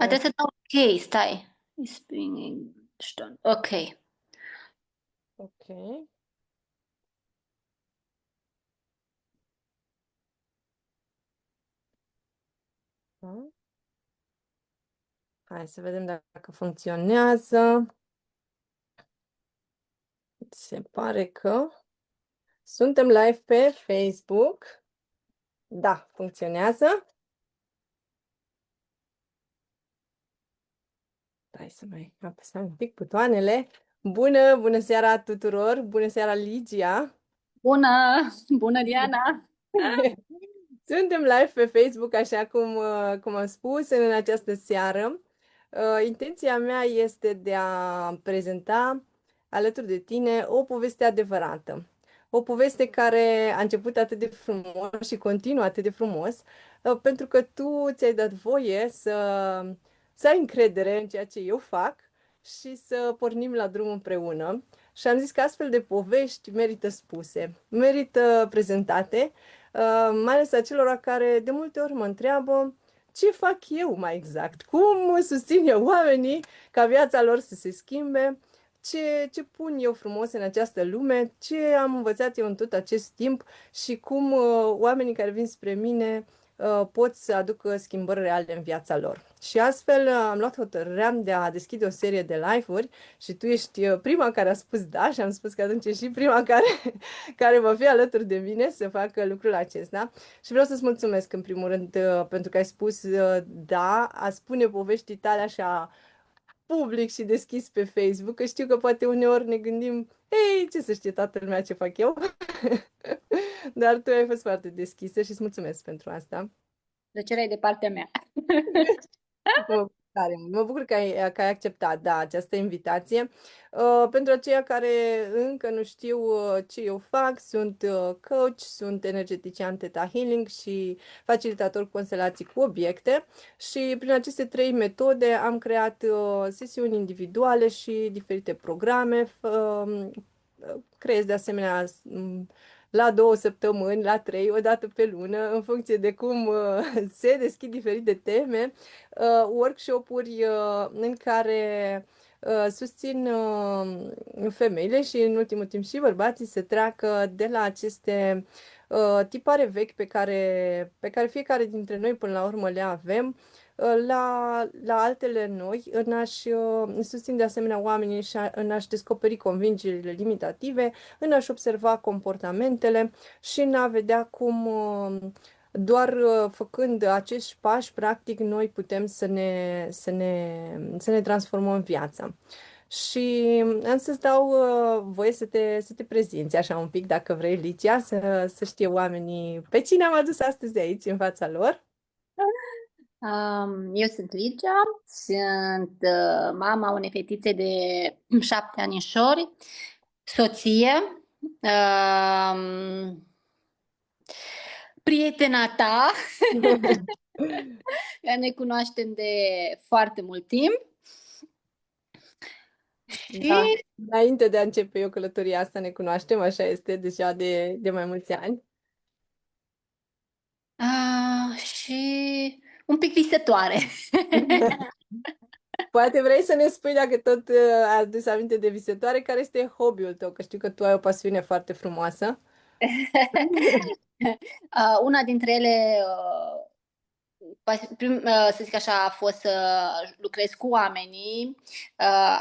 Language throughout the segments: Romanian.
Trebuie să dau ok, stai. It's being done. Ok. Ok. Da. Hai să vedem dacă funcționează. Se pare că suntem live pe Facebook. Da, funcționează. Hai să mai apăsăm un pic butoanele. Bună seara tuturor! Bună seara, Ligia! Bună! Bună, Diana! Suntem live pe Facebook, așa cum am spus, în această seară. Intenția mea este de a prezenta alături de tine o poveste adevărată. O poveste care a început atât de frumos și continuă atât de frumos, pentru că tu ți-ai dat voie să ai încredere în ceea ce eu fac și să pornim la drum împreună. Și am zis că astfel de povești merită spuse, merită prezentate, mai ales acelora care de multe ori mă întreabă ce fac eu mai exact, cum susțin eu oamenii ca viața lor să se schimbe, ce pun eu frumos în această lume, ce am învățat eu în tot acest timp și cum oamenii care vin spre mine pot să aducă schimbări reale în viața lor. Și astfel am luat hotărârea de a deschide o serie de live-uri și tu ești prima care a spus da și am spus că atunci ești și prima care va fi alături de mine să facă lucrul acesta. Și vreau să-ți mulțumesc în primul rând pentru că ai spus da, a spune poveștii tale așa public și deschis pe Facebook, că știu că poate uneori ne gândim, ei, ce să știe toată lumea ce fac eu? Dar tu ai fost foarte deschisă și îți mulțumesc pentru asta. Plăcerea e de partea mea. Mă bucur tare mult. Mă bucur că ai acceptat, da, această invitație. Pentru aceia care încă nu știu ce eu fac, sunt coach, sunt energetician Theta Healing și facilitator constelații cu obiecte și prin aceste trei metode am creat sesiuni individuale și diferite programe. Creez de asemenea la 2 săptămâni, la 3, o dată pe lună, în funcție de cum se deschid diferite teme, workshop-uri în care susțin femeile și în ultimul timp și bărbații să treacă de la aceste tipare vechi pe care fiecare dintre noi până la urmă le avem, la altele noi, în a-și susțin de asemenea oamenii și în a-și descoperi convingerile limitative, în a-și observa comportamentele și în a vedea cum doar făcând acești pași, practic, noi putem să ne transformăm viața. Și am să-ți dau voie să te prezinți așa un pic, dacă vrei, Licia, să știe oamenii pe cine am adus astăzi aici, în fața lor. Eu sunt Ligia, sunt mama unei fetițe de 7 anișori, soție, um, prietena ta, care ne cunoaștem de foarte mult timp. Și Da, înainte de a începe eu călătoria asta, ne cunoaștem, așa este, deja de mai mulți ani. și un pic visătoare. Poate vrei să ne spui, dacă tot ai adus aminte de visătoare, care este hobby-ul tău, că știu că tu ai o pasiune foarte frumoasă. Una dintre ele, să zic așa, a fost să lucrez cu oamenii.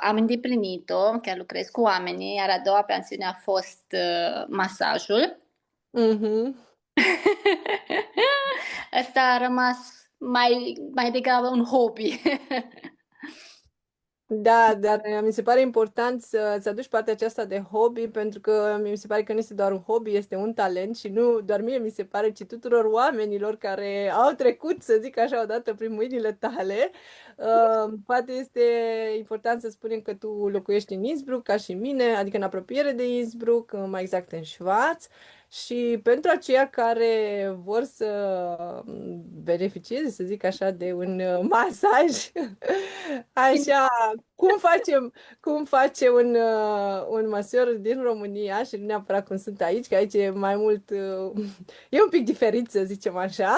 Am îndeplinit-o, chiar lucrez cu oamenii, iar a doua pasiune a fost masajul. Mhm. Asta a rămas mai degrabă un hobby. Da, dar mi se pare important să aduci partea aceasta de hobby, pentru că mi se pare că nu este doar un hobby, este un talent și nu doar mie mi se pare, ci tuturor oamenilor care au trecut, să zic așa, odată prin mâinile tale. Poate este important să spunem că tu locuiești în Innsbruck, ca și mine, adică în apropiere de Innsbruck, mai exact în Schwaz. Și pentru aceia care vor să beneficieze, să zic așa, de un masaj, așa, cum face un masor din România și nu neapărat cum sunt aici, că aici e mai mult, e un pic diferit, să zicem așa.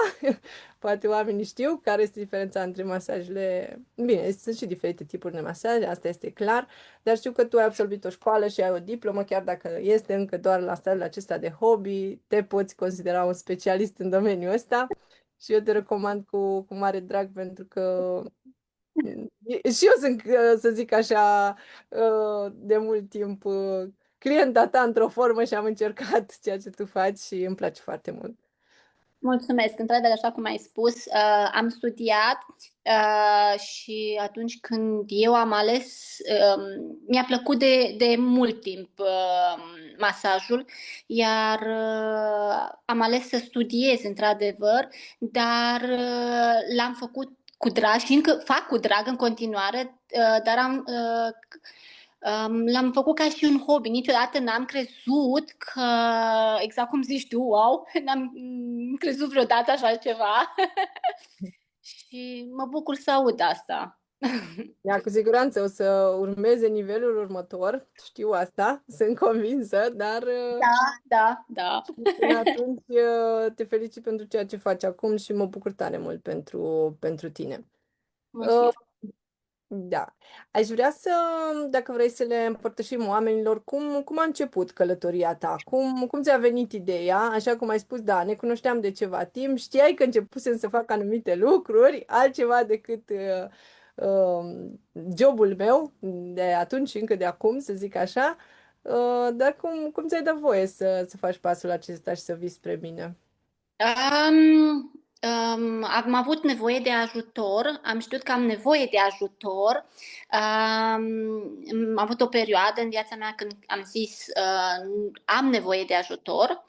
Poate oamenii știu care este diferența între masajele. Bine, sunt și diferite tipuri de masaje, asta este clar, dar știu că tu ai absolvit o școală și ai o diplomă, chiar dacă este încă doar la stadiul acesta de hobby, te poți considera un specialist în domeniul ăsta și eu te recomand cu mare drag pentru că și eu sunt, să zic așa, de mult timp clienta ta într-o formă și am încercat ceea ce tu faci și îmi place foarte mult. Mulțumesc. Într-adevăr, așa cum ai spus, am studiat și atunci când eu am ales, mi-a plăcut de mult timp masajul, iar am ales să studiez, într-adevăr, dar l-am făcut cu drag și încă fac cu drag în continuare, dar l-am făcut ca și un hobby. Niciodată n-am crezut că, exact cum zici tu, wow, n-am crezut vreodată așa ceva. Și mă bucur să aud asta. Ea cu siguranță o să urmeze nivelul următor, știu asta, sunt convinsă, dar Da, da, da. până atunci te felicit pentru ceea ce faci acum și mă bucur tare mult pentru tine. Uh, Mulțumesc. Da. Aș vrea să, dacă vrei să le împărtășim oamenilor, cum a început călătoria ta? Cum ți-a venit ideea? Așa cum ai spus, da, ne cunoșteam de ceva timp, știai că începusem să fac anumite lucruri, altceva decât jobul meu de atunci, încă de acum, să zic așa. Dar cum ți-ai dat voie să faci pasul acesta și să vii spre mine? Am avut nevoie de ajutor, am știut că am nevoie de ajutor. Am avut o perioadă în viața mea când am zis am nevoie de ajutor,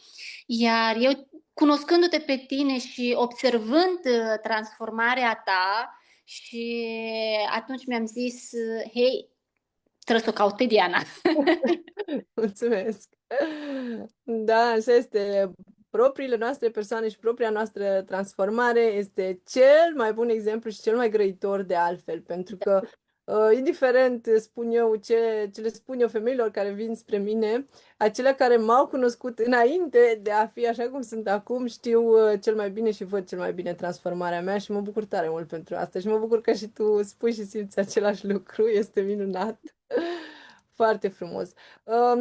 iar eu, cunoscându-te pe tine și observând transformarea ta, și atunci mi-am zis, hei, trebuie să o caut pe Diana. Mulțumesc! Da, așa este. Propriile noastre persoane și propria noastră transformare este cel mai bun exemplu și cel mai grăitor de altfel, pentru că, indiferent, spun eu, ce le spun eu femeilor care vin spre mine, acelea care m-au cunoscut înainte de a fi așa cum sunt acum, știu cel mai bine și văd cel mai bine transformarea mea și mă bucur tare mult pentru asta și mă bucur că și tu spui și simți același lucru, este minunat. Foarte frumos.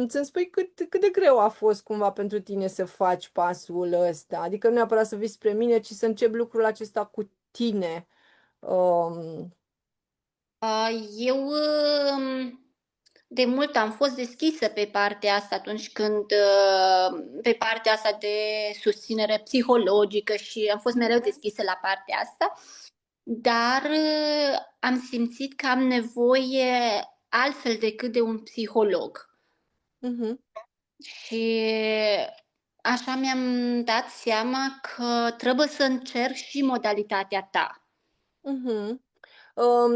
Să-mi spui cât de greu a fost cumva pentru tine să faci pasul ăsta? Adică nu neapărat să vii spre mine, ci să începi lucrul acesta cu tine. Um, Eu de mult am fost deschisă pe partea asta atunci când, pe partea asta de susținere psihologică și am fost mereu deschisă la partea asta, dar am simțit că am nevoie altfel decât de un psiholog. mhm, Și așa mi-am dat seama că trebuie să încerc și modalitatea ta. mhm.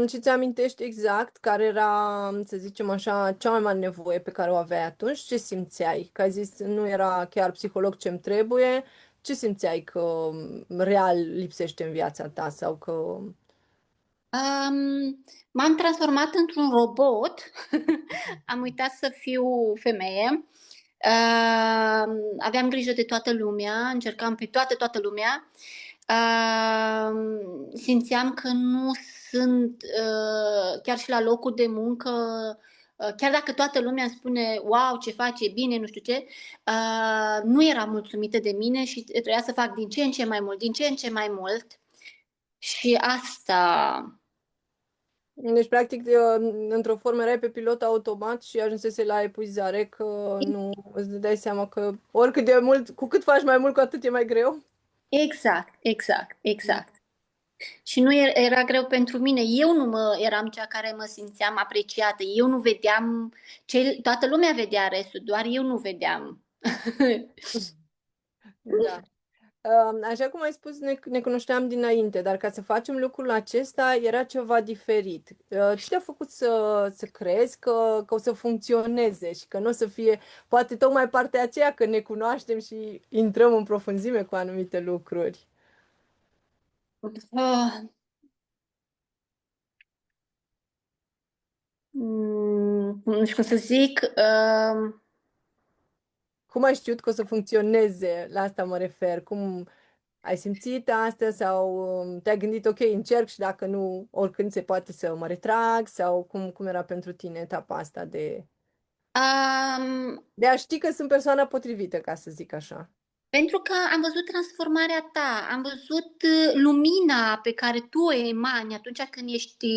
Și ți amintești exact care era, să zicem așa, cea mai mare nevoie pe care o aveai atunci? Ce simțeai? Că ai zis, nu era chiar psiholog ce-mi trebuie. Ce simțeai că real lipsește în viața ta sau că... M-am transformat într-un robot. Am uitat să fiu femeie. Aveam grijă de toată lumea, încercam pe toată lumea. Simțeam că nu sunt, chiar și la locul de muncă, chiar dacă toată lumea îmi spune, wow, ce faci, e bine, nu știu ce, nu eram mulțumită de mine și trebuia să fac din ce în ce mai mult, din ce în ce mai mult. Și asta. Deci, practic, într-o formă erai pe pilot automat și ajunsese la epuizare, că nu îți dai seama că oricât de mult, cu cât faci mai mult, cu atât e mai greu. Exact, exact, exact. Și nu era greu pentru mine. Eu nu eram cea care mă simțeam apreciată. Eu nu vedeam, toată lumea vedea restul, doar eu nu vedeam. Da. Așa cum ai spus, ne cunoșteam dinainte, dar ca să facem lucrul acesta era ceva diferit. Ce te-a făcut să crezi că o să funcționeze și că nu o să fie, poate tocmai partea aceea că ne cunoaștem și intrăm în profunzime cu anumite lucruri? Ah, nu știu cum să zic. Cum ai știut că o să funcționeze? La asta mă refer. Cum... Ai simțit astea sau te-ai gândit, ok, încerc și dacă nu, oricând se poate să mă retrag sau cum era pentru tine etapa asta Um, de a ști că sunt persoana potrivită, ca să zic așa. Pentru că am văzut transformarea ta, am văzut lumina pe care tu o emani atunci când ești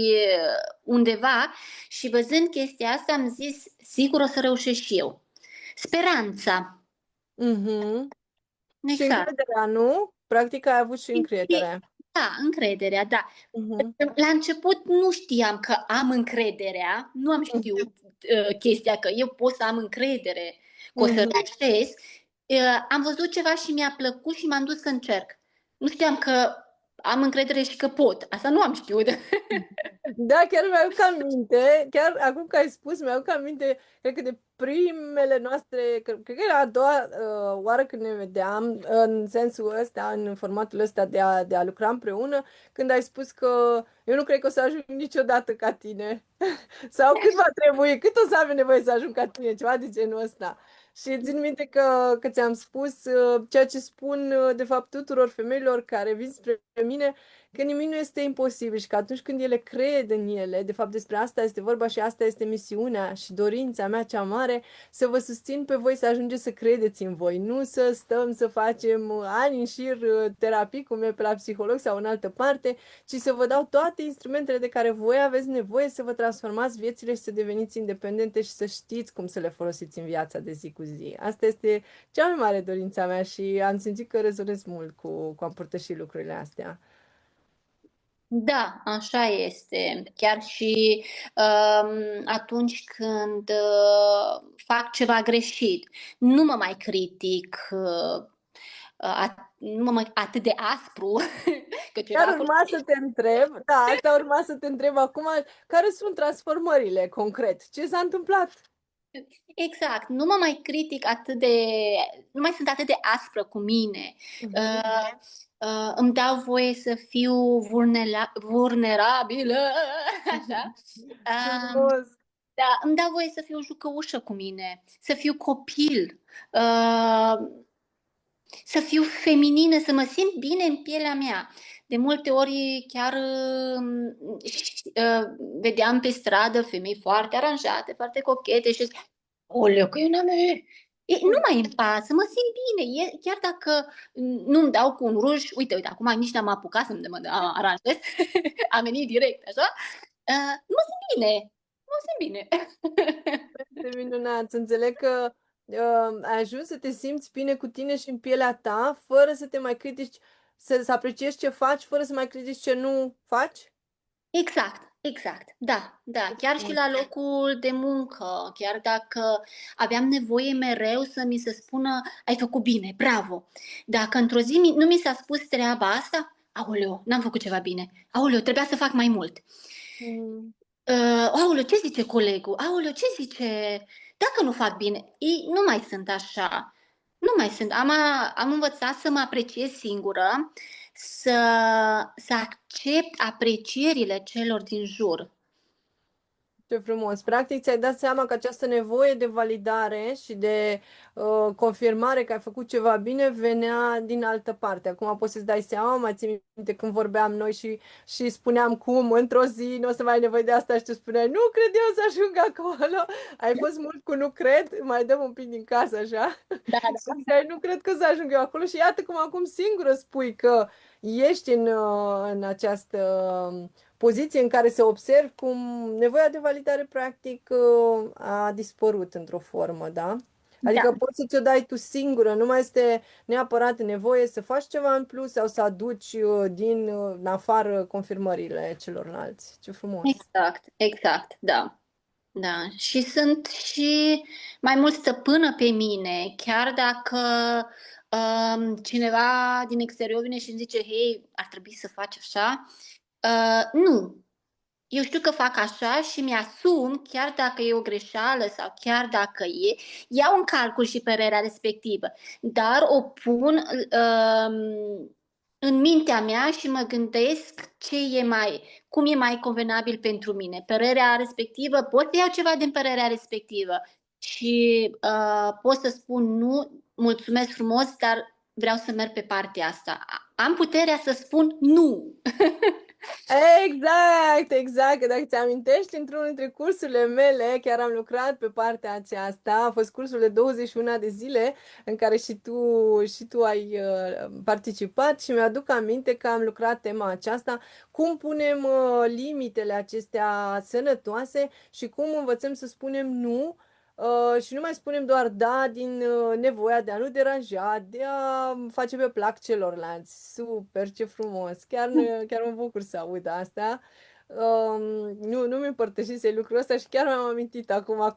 undeva și văzând chestia asta am zis, sigur o să reușesc și eu. Speranța, Mhm. Și exact. încrederea, nu? Practic ai avut și încredere. Da, încrederea, da. Mhm. La început nu știam că am încrederea, nu am știut chestia că eu pot să am încredere că o să Mhm. reușesc. Am văzut ceva și mi-a plăcut și m-am dus să încerc. Nu știam că am încredere și că pot. Asta nu am știut. Da, chiar mi-aduc aminte, chiar acum că ai spus, mi-aduc aminte, cred că de primele noastre, cred că era a doua oară când ne vedeam, în sensul ăsta, în formatul ăsta de a lucra împreună, când ai spus că eu nu cred că o să ajung niciodată ca tine. Sau cât va trebui, cât o să avem nevoie să ajung ca tine, ceva de genul ăsta. Și țin minte că ți-am spus ceea ce spun, de fapt, tuturor femeilor care vin spre mine, că nimic nu este imposibil și că atunci când ele cred în ele, de fapt despre asta este vorba și asta este misiunea și dorința mea cea mare, să vă susțin pe voi să ajungeți să credeți în voi, nu să stăm să facem ani în șir terapii, cum e pe la psiholog sau în altă parte, ci să vă dau toate instrumentele de care voi aveți nevoie să vă transformați viețile și să deveniți independente și să știți cum să le folosiți în viața de zi cu zi. Asta este cea mai mare dorința mea și am simțit că rezonez mult cu a împărtăși lucrurile astea. Da, așa este. Chiar și atunci când fac ceva greșit, nu mă mai critic, nu mă mai atât de aspru, că ceva Chiar acolo. urma să te întreb, da, asta urma să te întreb acum, care sunt transformările concret? Ce s-a întâmplat? Exact, nu mă mai critic atât de, nu mai sunt atât de aspră cu mine. Mhm. Uh, Îmi dau voie să fiu vulnerabilă, așa. Frumos. Da, îmi dau voie să fiu jucăușă cu mine, să fiu copil, uh, să fiu feminină, să mă simt bine în pielea mea. De multe ori chiar vedeam pe stradă femei foarte aranjate, foarte cochete și zic, oleu, că eu n-am... Nu mai îmi pasă, mă simt bine. Chiar dacă nu-mi dau cu un ruj, uite, acum nici n-am apucat să mă aranjez, am venit direct, așa, mă simt bine, mă simt bine. Este minunat. Să înțeleg că ai ajuns să te simți bine cu tine și în pielea ta, fără să te mai critici, să apreciezi ce faci, fără să mai critici ce nu faci? Exact, exact, da, da, Este chiar și frumos. la locul de muncă, chiar dacă aveam nevoie mereu să mi se spună, ai făcut bine, bravo. Dacă într-o zi nu mi s-a spus treaba asta, aoleu, n-am făcut ceva bine, aoleu, trebuia să fac mai mult. Mm. Aoleu, ce zice colegul? Aoleu, ce zice? Dacă nu fac bine, ei nu mai sunt așa. Nu mai sunt. Am învățat să mă apreciez singură, să, să accept aprecierile celor din jur. Ce frumos! Practic, ți-ai dat seama că această nevoie de validare și de confirmare că ai făcut ceva bine venea din altă parte. Acum poți să-ți dai seama, mai ții minte când vorbeam noi și spuneam cum într-o zi nu o să mai ai nevoie de asta și tu spuneai, nu cred eu să ajung acolo. Ai fost mult cu nu cred, mai dăm un pic din casă așa. Da, Și ziceai, nu cred că să ajung eu acolo și iată cum acum singură spui că ești în această poziție în care să observi cum nevoia de validare practic a dispărut într-o formă, da? da, Adică poți să ți-o dai tu singură, nu mai este neapărat nevoie să faci ceva în plus sau să aduci în afară confirmările celorlalți. Ce frumos! exact, exact, da. Da, și sunt și mai mult stăpână pe mine, chiar dacă cineva din exterior vine și îmi zice, hei, ar trebui să faci așa. Nu, eu știu că fac așa și mi-asum, chiar dacă e o greșeală sau chiar dacă iau în calcul și părerea respectivă, dar o pun în mintea mea și mă gândesc cum e mai convenabil pentru mine. Părerea respectivă, pot să iau ceva din părerea respectivă și pot să spun nu, mulțumesc frumos, dar vreau să merg pe partea asta. am puterea să spun nu. Exact, exact. Că dacă ți amintești, într-unul dintre cursurile mele, chiar am lucrat pe partea aceasta, a fost cursul de 21 de zile în care și tu ai participat și mi-aduc aminte că am lucrat tema aceasta, cum punem limitele acestea sănătoase și cum învățăm să spunem nu. Și nu mai spunem doar da din nevoia de a nu deranja, de a face pe plac celorlalți. Super, ce frumos! Chiar mă bucur să aud asta. Nu mi împărtășise lucrul ăsta și chiar mi-am amintit acum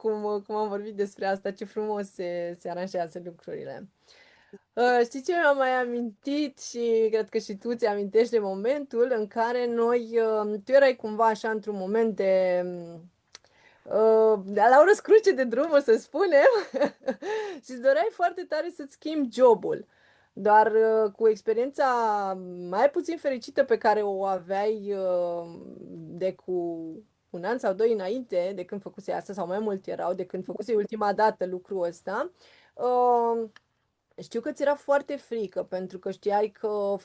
cum am vorbit despre asta, ce frumos se aranjează lucrurile. Știi ce mi-am mai amintit și cred că și tu ți-amintești de momentul în care tu erai cumva așa într-un moment la o răscruce de drum, o să spunem, și îți doreai foarte tare să-ți schimbi jobul. Doar cu experiența mai puțin fericită pe care o aveai de cu un an sau doi înainte de când făcuse asta, sau mai mult erau, de când făcuse ultima dată lucrul ăsta, uh, știu că ți era foarte frică pentru că știai că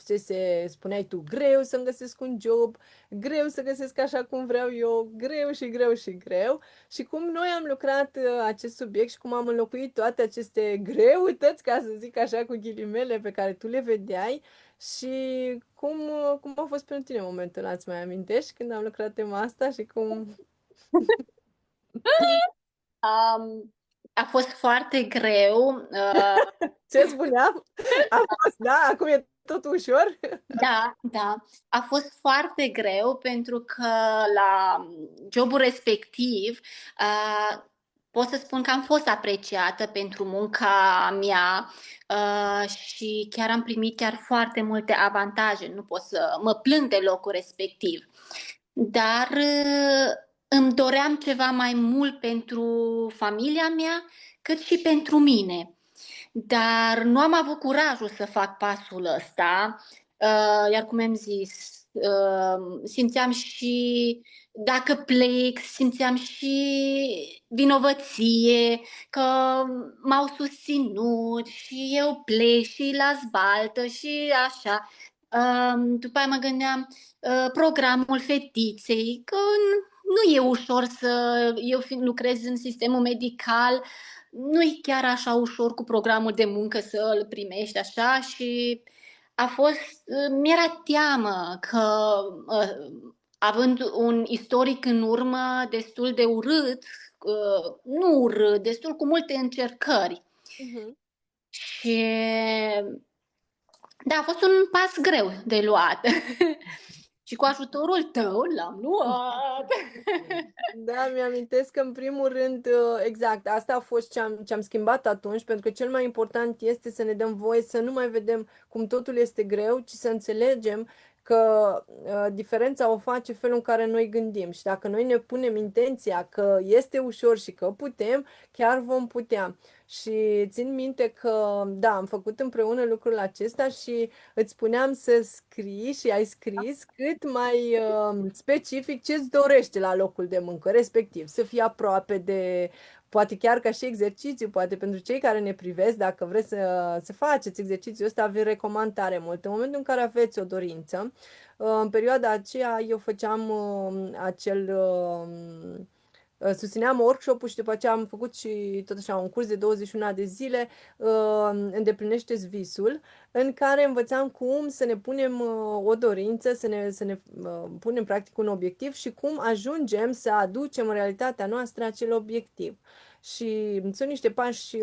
spuneai tu, greu să-mi găsesc un job, greu să găsesc așa cum vreau eu, greu și greu și greu. Și cum noi am lucrat acest subiect și cum am înlocuit toate aceste greutăți, ca să zic așa, cu ghilimele pe care tu le vedeai și cum a fost pentru tine momentul ăla, îți mai amintești când am lucrat tema asta și cum... Um, a fost foarte greu. Ce spuneam? A fost, da, acum e tot ușor. Da, da. A fost foarte greu pentru că la jobul respectiv pot să spun că am fost apreciată pentru munca mea și chiar am primit chiar foarte multe avantaje. Nu pot să mă plâng de locul respectiv. Dar îmi doream ceva mai mult pentru familia mea, cât și pentru mine. Dar nu am avut curajul să fac pasul ăsta, iar cum am zis, simțeam și, dacă plec, simțeam și vinovăție, că m-au susținut și eu plec și las baltă și așa. După aia mă gândeam, programul fetiței, că nu e ușor să lucrez în sistemul medical, nu e chiar așa ușor cu programul de muncă să îl primești așa și mi-era teamă că având un istoric în urmă destul de urât, nu urât, destul cu multe încercări. Mhm. Și da, a fost un pas greu de luat. Și cu ajutorul tău l-am luat. Da, mi-amintesc că în primul rând, exact, asta a fost ce am schimbat atunci, pentru că cel mai important este să ne dăm voie să nu mai vedem cum totul este greu, ci să înțelegem că diferența o face felul în care noi gândim și dacă noi ne punem intenția că este ușor și că putem, chiar vom putea. Și țin minte că, da, am făcut împreună lucrul acesta și îți spuneam să scrii și ai scris cât mai specific ce îți dorește la locul de muncă, respectiv să fii aproape de, poate chiar ca și exercițiu, poate pentru cei care ne privesc, dacă vreți să faceți exercițiul ăsta, vi recomand tare mult. În momentul în care aveți o dorință, în perioada aceea eu făceam susțineam workshop-ul și după aceea am făcut și tot așa un curs de 21 de zile, Îndeplinește-ți visul, în care învățam cum să ne punem o dorință, să ne punem practic un obiectiv și cum ajungem să aducem în realitatea noastră acel obiectiv. Și sunt niște pași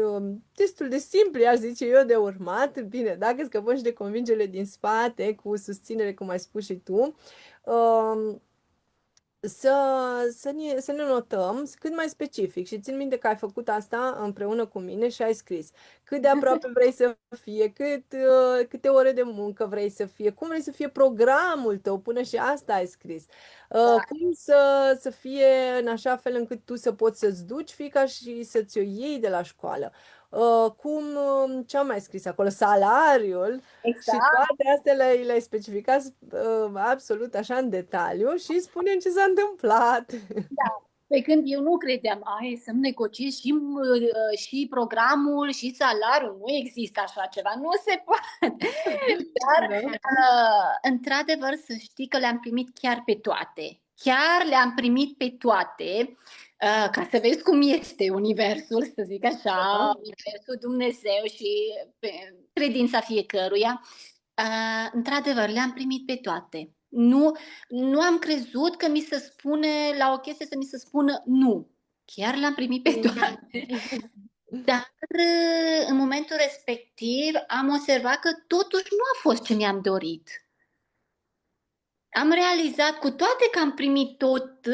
destul de simpli, aș zice eu, de urmat. Bine, dacă scăpăm și de convingerile din spate, cu susținere, cum ai spus și tu, să, să ne notăm cât mai specific și țin minte că ai făcut asta împreună cu mine și ai scris cât de aproape vrei să fie, câte ore de muncă vrei să fie, cum vrei să fie programul tău, până și asta ai scris. Cum să fie în așa fel încât tu să poți să-ți duci fiica și să-ți o iei de la școală. Ce am mai scris acolo? Salariul și Exact. toate astea le-ai specificat absolut așa în detaliu și spunem ce s-a întâmplat. Da. Pe când eu nu credeam, să-mi negociez și programul și salariul. Nu există așa ceva, nu se poate. Dar, Da. într-adevăr, să știi că le-am primit chiar pe toate. Chiar le-am primit pe toate, ca să vezi cum este universul, să zic așa, Da. universul Dumnezeu și credința fiecăruia. Într-adevăr, le-am primit pe toate. Nu am crezut că mi se spune la o chestie să mi se spună nu. Chiar le-am primit pe toate. Dar în momentul respectiv am observat că totuși nu a fost ce mi-am dorit. Am realizat cu toate că am primit tot,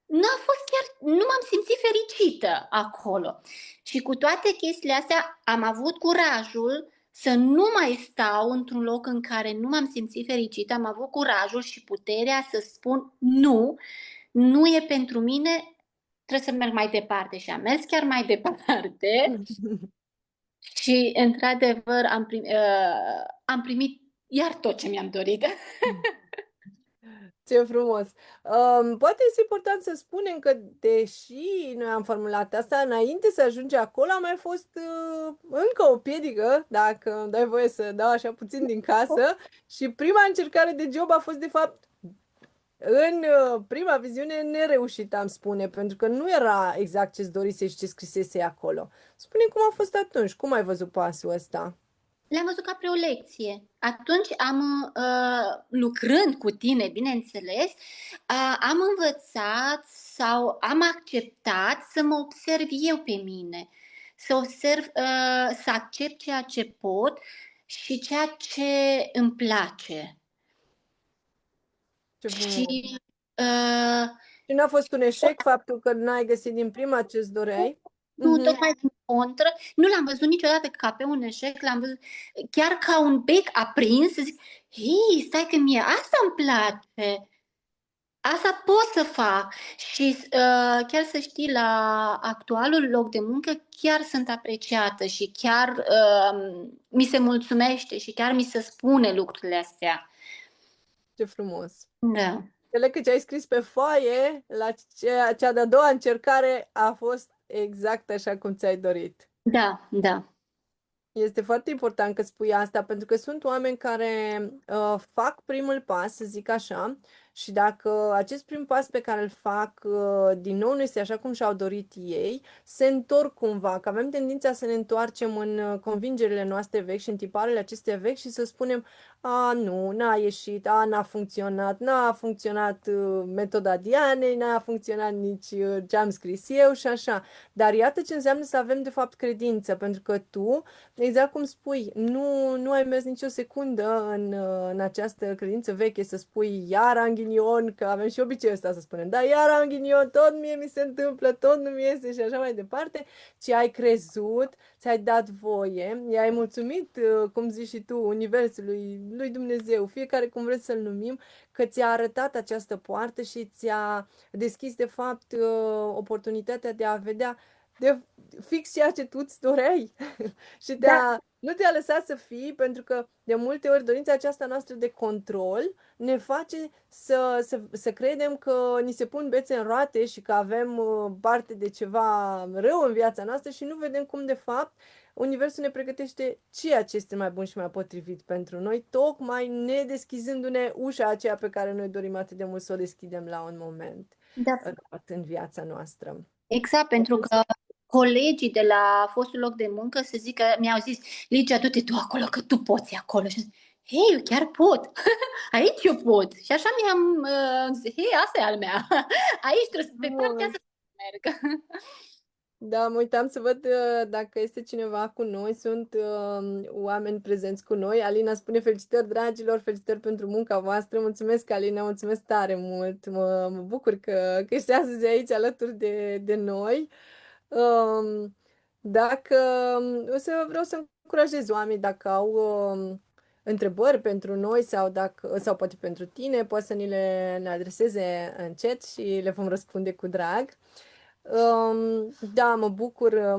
nu a fost chiar, nu m-am simțit fericită acolo. Și cu toate chestiile astea am avut curajul să nu mai stau într-un loc în care nu m-am simțit fericită, am avut curajul și puterea să spun nu, nu e pentru mine, trebuie să merg mai departe și am mers chiar mai departe și într-adevăr am primit iar tot ce mi-am dorit. Ce frumos! Poate este important să spunem că, deși noi am formulat asta, înainte să ajunge acolo, a mai fost încă o piedică, dacă îmi dai voie să dau așa puțin din casă, și prima încercare de job a fost, de fapt, în prima viziune nereușită, am spune, pentru că nu era exact ce-ți dorise și ce scrisese acolo. Spune cum a fost atunci, cum ai văzut pasul ăsta? Le-am văzut ca pe o lecție. Atunci lucrând cu tine, bineînțeles, am învățat sau am acceptat să mă observ eu pe mine, să observ, să accept ceea ce pot și ceea ce îmi place. Ce Și frumos! uh, Și n-a fost un eșec faptul că n-ai găsit din prima ce-ți doreai? nu, Mhm. tocmai din contră, nu l-am văzut niciodată ca pe un eșec, l-am văzut chiar ca un bec aprins, să zic, hei, stai că mie asta îmi place, asta pot să fac. Și chiar să știi, la actualul loc de muncă chiar sunt apreciată și chiar mi se mulțumește și chiar mi se spune lucrurile astea. Ce frumos! Da, Înțeleg că ce ai scris pe foaie la cea de-a doua încercare a fost exact așa cum ți-ai dorit. da, da. Este foarte important că spui asta, pentru că sunt oameni care fac primul pas, să zic așa, și dacă acest prim pas pe care îl fac din nou nu este așa cum și-au dorit ei, se întorc cumva, că avem tendința să ne întoarcem în convingerile noastre vechi și în tiparele acestea vechi și să spunem, a, nu, n-a ieșit, a, n-a funcționat metoda Dianei, n-a funcționat nici ce am scris eu și așa. Dar iată ce înseamnă să avem de fapt credință, pentru că tu, exact cum spui, nu ai mers nicio secundă în această credință veche să spui iar am ghinion, că avem și obiceiul ăsta să spunem, da, iar am ghinion, tot mie mi se întâmplă, tot nu mi iese și așa mai departe, ci ai crezut, ți-ai dat voie, i-ai mulțumit, cum zici și tu, Universului, lui Dumnezeu, fiecare cum vreți să-l numim, că ți-a arătat această poartă și ți-a deschis, de fapt, oportunitatea de a vedea de fix ceea ce tu îți doreai și Da, nu te-a lăsat să fii, pentru că de multe ori dorința aceasta noastră de control ne face să credem că ni se pun bețe în roate și că avem parte de ceva rău în viața noastră și nu vedem cum, de fapt, Universul ne pregătește ceea ce este mai bun și mai potrivit pentru noi, tocmai ne deschizându-ne ușa aceea pe care noi dorim atât de mult să o deschidem la un moment da. în viața noastră. Exact, pentru că colegii de la fostul loc de muncă să zic că mi-au zis, Ligia, du-te tu acolo, că tu poți acolo. Și am zis, hei, eu chiar pot. Aici eu pot. Și așa zis, hei, asta e al mea. Aici trebuie, pe partea Frumos. asta să merg. Da, mă uitam să văd dacă este cineva cu noi. Sunt oameni prezenți cu noi. Alina spune felicitări, dragilor, felicitări pentru munca voastră. Mulțumesc, Alina, mulțumesc tare mult. Mă bucur că ești astăzi aici alături de noi. Um, dacă vreau să încurajez oamenii, dacă au întrebări pentru noi sau poate pentru tine, poate să ne adreseze în chat și le vom răspunde cu drag. Da, mă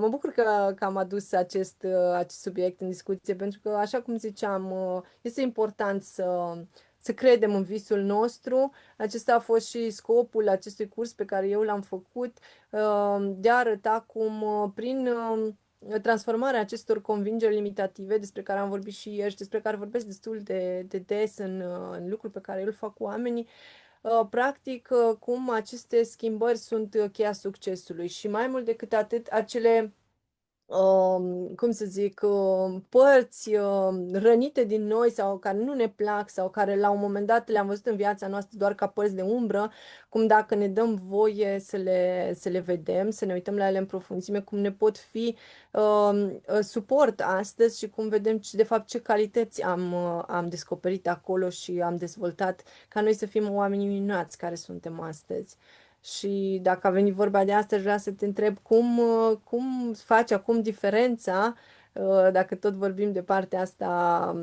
bucur că am adus acest subiect în discuție, pentru că, așa cum ziceam, este important să credem în visul nostru. Acesta a fost și scopul acestui curs pe care eu l-am făcut, de a arăta cum prin transformarea acestor convingeri limitative despre care am vorbit și ieri și despre care vorbesc destul de des în lucruri pe care eu îl fac cu oamenii, practic cum aceste schimbări sunt cheia succesului și mai mult decât atât, acele cum să zic, părți rănite din noi sau care nu ne plac sau care la un moment dat le-am văzut în viața noastră doar ca părți de umbră, cum dacă ne dăm voie să le vedem, să ne uităm la ele în profunzime, cum ne pot fi suport astăzi și cum vedem de fapt ce calități am descoperit acolo și am dezvoltat ca noi să fim oamenii minunați care suntem astăzi. Și dacă a venit vorba de asta, aș vrea să te întreb cum faci acum diferența, dacă tot vorbim de partea asta,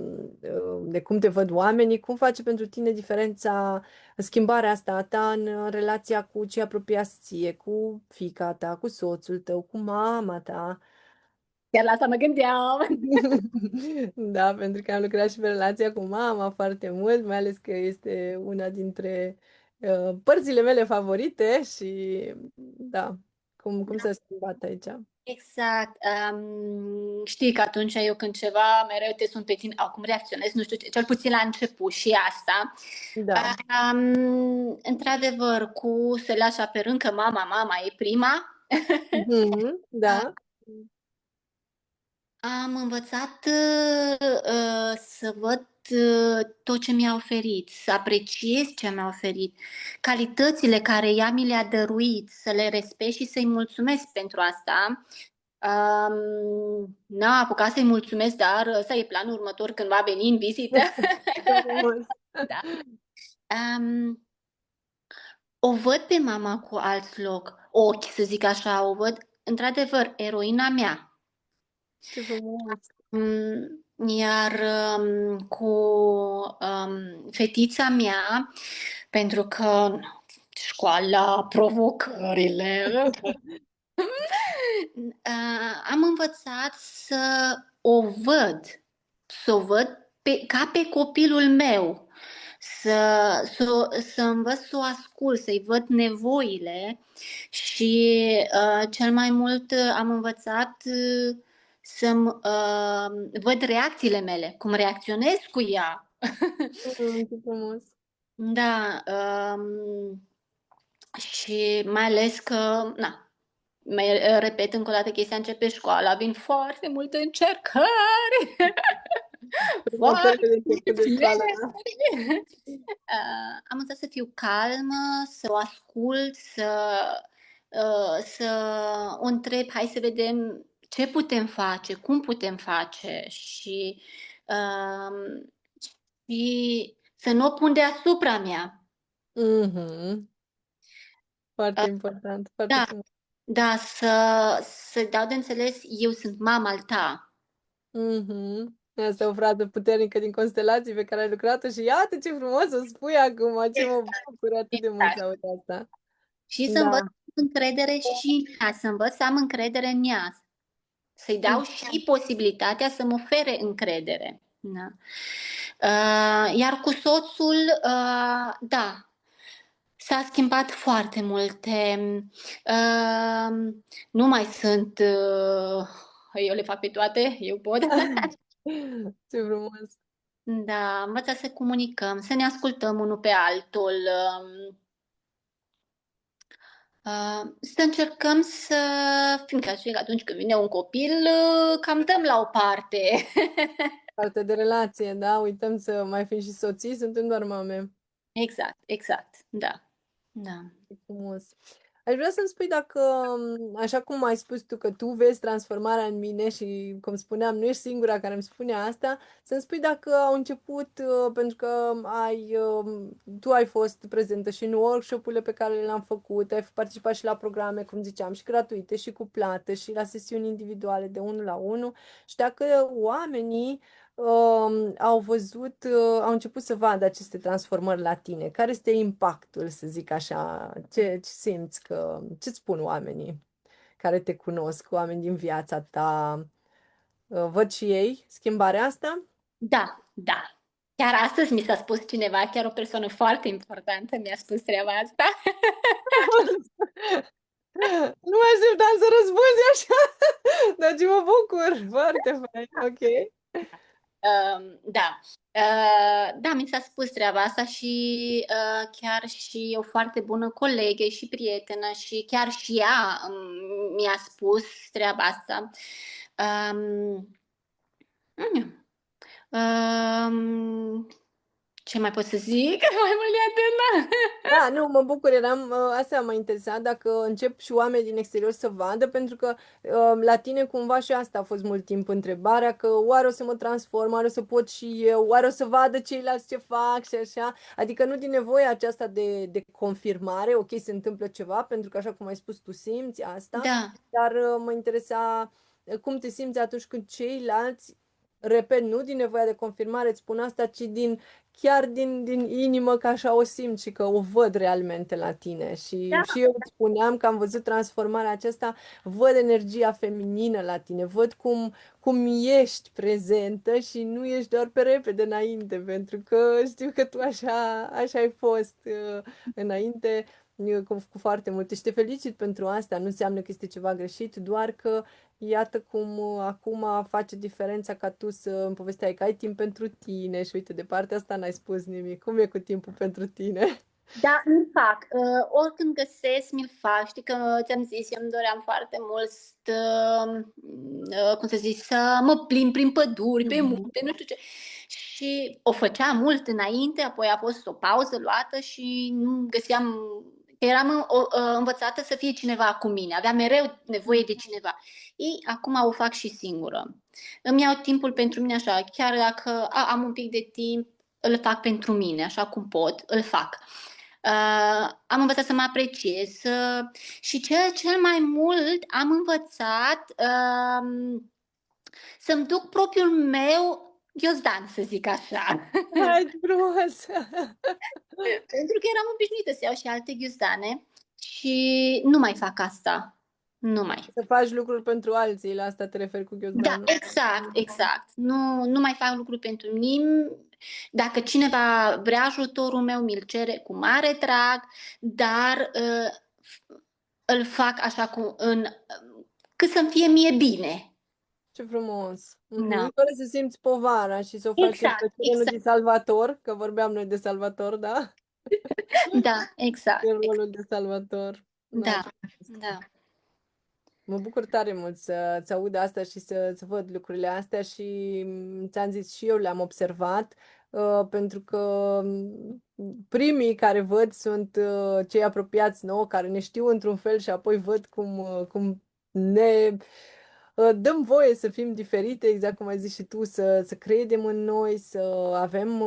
de cum te văd oamenii, cum face pentru tine diferența, schimbarea asta a ta în relația cu cei apropiați ție, cu fiica ta, cu soțul tău, cu mama ta? Chiar la asta mă gândeam. Da, pentru că am lucrat și pe relația cu mama foarte mult, mai ales că este una dintre părțile mele favorite și da, cum s-a schimbat aici? Exact. Știi că atunci eu când ceva mereu te sun pe tine, acum reacționez, nu știu, cel puțin la început și asta. Da. Într-adevăr, cu să le așa pe rând că mama e prima, Mhm, da. am învățat să văd tot ce mi-a oferit, să apreciez ce mi-a oferit, calitățile care ea mi le-a dăruit, să le respect și să-i mulțumesc pentru asta. N-am apucat să-i mulțumesc, dar ăsta e planul următor când va veni în vizită. Ce frumos. Da. Um, o văd pe mama cu alt ochi, să zic așa, o văd într-adevăr eroina mea. Ce frumos. Iar cu fetița mea, pentru că școala, provocările, am învățat să o văd ca pe copilul meu, să învăț să o ascult, să-i văd nevoile și cel mai mult am învățat să văd reacțiile mele, cum reacționez cu ea. Ce frumos. Da, și mai ales că, na, mai repet încă o dată, chestia începe școala, vin foarte multe încercări, Provocările foarte de început de școală, da. flări. Am învățat să fiu calmă, să o ascult, să o întreb, hai să vedem ce putem face, cum putem face uh, și să nu o pun deasupra mea. Mhm. Foarte Uh, important, foarte Da, frumos. da, să dau de înțeles, eu sunt mama ta. Mhm. Asta e o frază puternică din constelații pe care ai lucrat-o și iată ce frumos o spui acum, ce mă Exact, bucur atât de mult să exact. aud asta. Și să învăț Da. încredere și în ea, să învăț să am încredere în ea, să-i dau Mhm. și posibilitatea să mă ofere încredere. Da. Iar cu soțul, da, s-a schimbat foarte multe. Uh, nu mai sunt, eu le fac pe toate, eu pot. Ce frumos. Da, am învățat să comunicăm, să ne ascultăm unul pe altul, să încercăm să fim ca și atunci când vine un copil, cam dăm la o parte. Partea de relație, da? Uităm să mai fim și soții, suntem doar mame. Exact, exact, da, da. Ce frumos. Aș vrea să-mi spui dacă, așa cum ai spus tu, că tu vezi transformarea în mine și, cum spuneam, nu ești singura care îmi spune asta, să-mi spui dacă au început, pentru că tu ai fost prezentă și în workshop-urile pe care le-am făcut, ai participat și la programe, cum ziceam, și gratuite și cu plată și la sesiuni individuale de unul la unul și dacă oamenii au văzut, au început să vadă aceste transformări la tine. Care este impactul, să zic așa? Ce simți ce-ți spun oamenii care te cunosc, oameni din viața ta? Văd și ei schimbarea asta? Da, da. Chiar astăzi mi s-a spus cineva, chiar o persoană foarte importantă mi-a spus treaba asta. Nu mă așteptam să răspunzi așa, dar ce mă bucur, foarte fain, ok. Da. Da, mi s-a spus treaba asta și chiar și o foarte bună colegă și prietenă și chiar și ea mi-a spus treaba asta. Um, mm, um, ce mai pot să zic? Mai mult de atât, Da, nu, mă bucur, asta m-a interesat, dacă încep și oameni din exterior să vadă, pentru că la tine cumva și asta a fost mult timp întrebarea, că oare o să mă transform, oare o să pot și eu, oare o să vadă ceilalți ce fac și așa, adică nu din nevoia aceasta de confirmare, ok, se întâmplă ceva, pentru că așa cum ai spus, tu simți asta, Da, dar mă interesa cum te simți atunci când ceilalți, repet, nu din nevoia de confirmare, îți spun asta, ci chiar din inimă că așa o simt și că o văd realmente la tine. da, Și eu îți spuneam că am văzut transformarea aceasta, văd energia feminină la tine, văd cum ești prezentă și nu ești doar pe repede înainte, pentru că știu că tu așa ai fost înainte. Cu foarte multe și te felicit pentru asta. Nu înseamnă că este ceva greșit, doar că iată cum acum face diferența ca tu să îmi povesteai că ai timp pentru tine și uite, de partea asta n-ai spus nimic. Cum e cu timpul pentru tine? da, îmi fac. Oricând găsesc, mi-l fac. Știi că ți-am zis, eu îmi doream foarte mult cum să zic, să mă plimb prin păduri, pe Mhm. munte, nu știu ce. Și o făceam mult înainte, apoi a fost o pauză luată și nu găseam. Eram învățată să fie cineva cu mine. Aveam mereu nevoie de cineva. Ei, acum o fac și singură. Îmi iau timpul pentru mine așa, chiar dacă am un pic de timp, îl fac pentru mine, așa cum pot, îl fac. Am învățat să mă apreciez și cel mai mult am învățat să-mi duc propriul meu ghiozdan, să zic așa. Hai, ce frumos! Pentru că eram obișnuită să iau și alte ghiozdane și nu mai fac asta. Nu mai. Să faci lucruri pentru alții, la asta te referi cu Da, ghiozdanul. exact, exact. Nu mai fac lucruri pentru nimeni. Dacă cineva vrea ajutorul meu, mi-l cere cu mare drag, dar îl fac așa cât să-mi fie mie bine. Ce frumos! Da. Fără să simți povara și să o faci în Exact, plăcere, nu exact. din salvator, că vorbeam noi de salvator, da? Da, exact, În rolul de salvator. N-ai Da, ce rost. da. Mă bucur tare mult să aud asta și să văd lucrurile astea și ți-am zis și eu le-am observat pentru că primii care văd sunt cei apropiați nouă, care ne știu într-un fel și apoi văd cum ne dăm voie să fim diferite, exact cum ai zis și tu, să credem în noi, să avem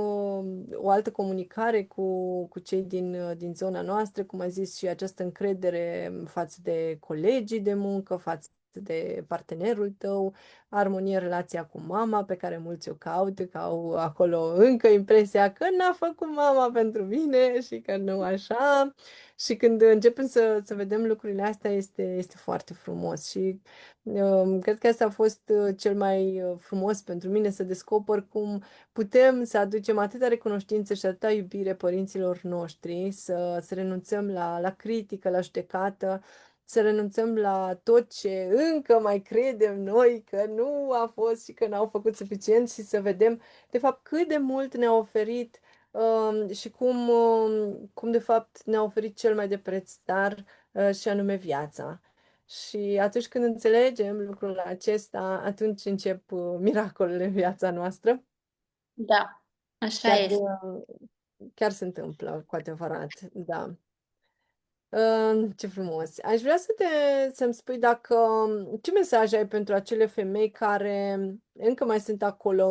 o altă comunicare cu cei din zona noastră, cum ai zis, și această încredere față de colegii de muncă, față de partenerul tău, armonie în relația cu mama, pe care mulți o caută, că au acolo încă impresia că n-a făcut mama pentru mine și că nu așa. Și când începem să vedem lucrurile astea, este foarte frumos. Și cred că asta a fost cel mai frumos pentru mine, să descoper cum putem să aducem atâta recunoștință și atâta iubire părinților noștri, să renunțăm la critică, la judecată, să renunțăm la tot ce încă mai credem noi că nu a fost și că n-au făcut suficient și să vedem, de fapt, cât de mult ne-a oferit și cum de fapt ne-a oferit cel mai de preț dar și anume viața. Și atunci când înțelegem lucrul acesta, atunci încep miracolele în viața noastră. Da, așa Chiar, este. chiar se întâmplă cu adevărat, da. Ce frumos! Aș vrea să-mi spui dacă ce mesaj ai pentru acele femei care încă mai sunt acolo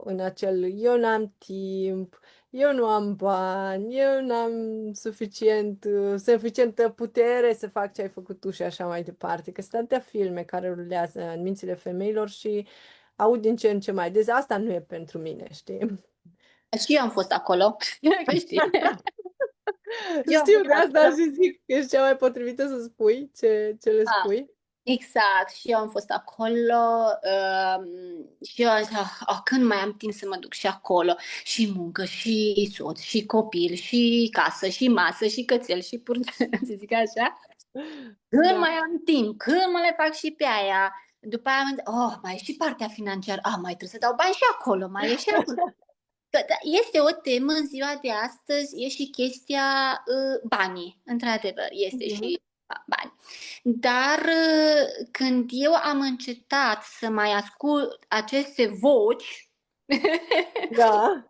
în acel eu n-am timp, eu nu am bani, eu n-am suficientă putere să fac ce ai făcut tu și așa mai departe. Că sunt atâtea filme care rulează în mințile femeilor și aud din ce în ce mai des. Asta nu e pentru mine, știi? Și eu am fost acolo, că știi. Eu am Știu, fost de asta acolo. și zic că ești cea mai potrivită să spui ce le spui. Exact, și eu am fost acolo și eu am zis, când mai am timp să mă duc și acolo, și muncă, și soț, și copil, și casă, și masă, și cățel, și purcel, să zic așa. Când Da. mai am timp, când mă le fac și pe aia. După aia am zis, mai e și partea financiară, mai trebuie să dau bani și acolo, mai e și acolo. Este o temă în ziua de astăzi, e și chestia banii, într-adevăr, este Mhm. și bani. Dar când eu am încetat să mai ascult aceste voci, Da,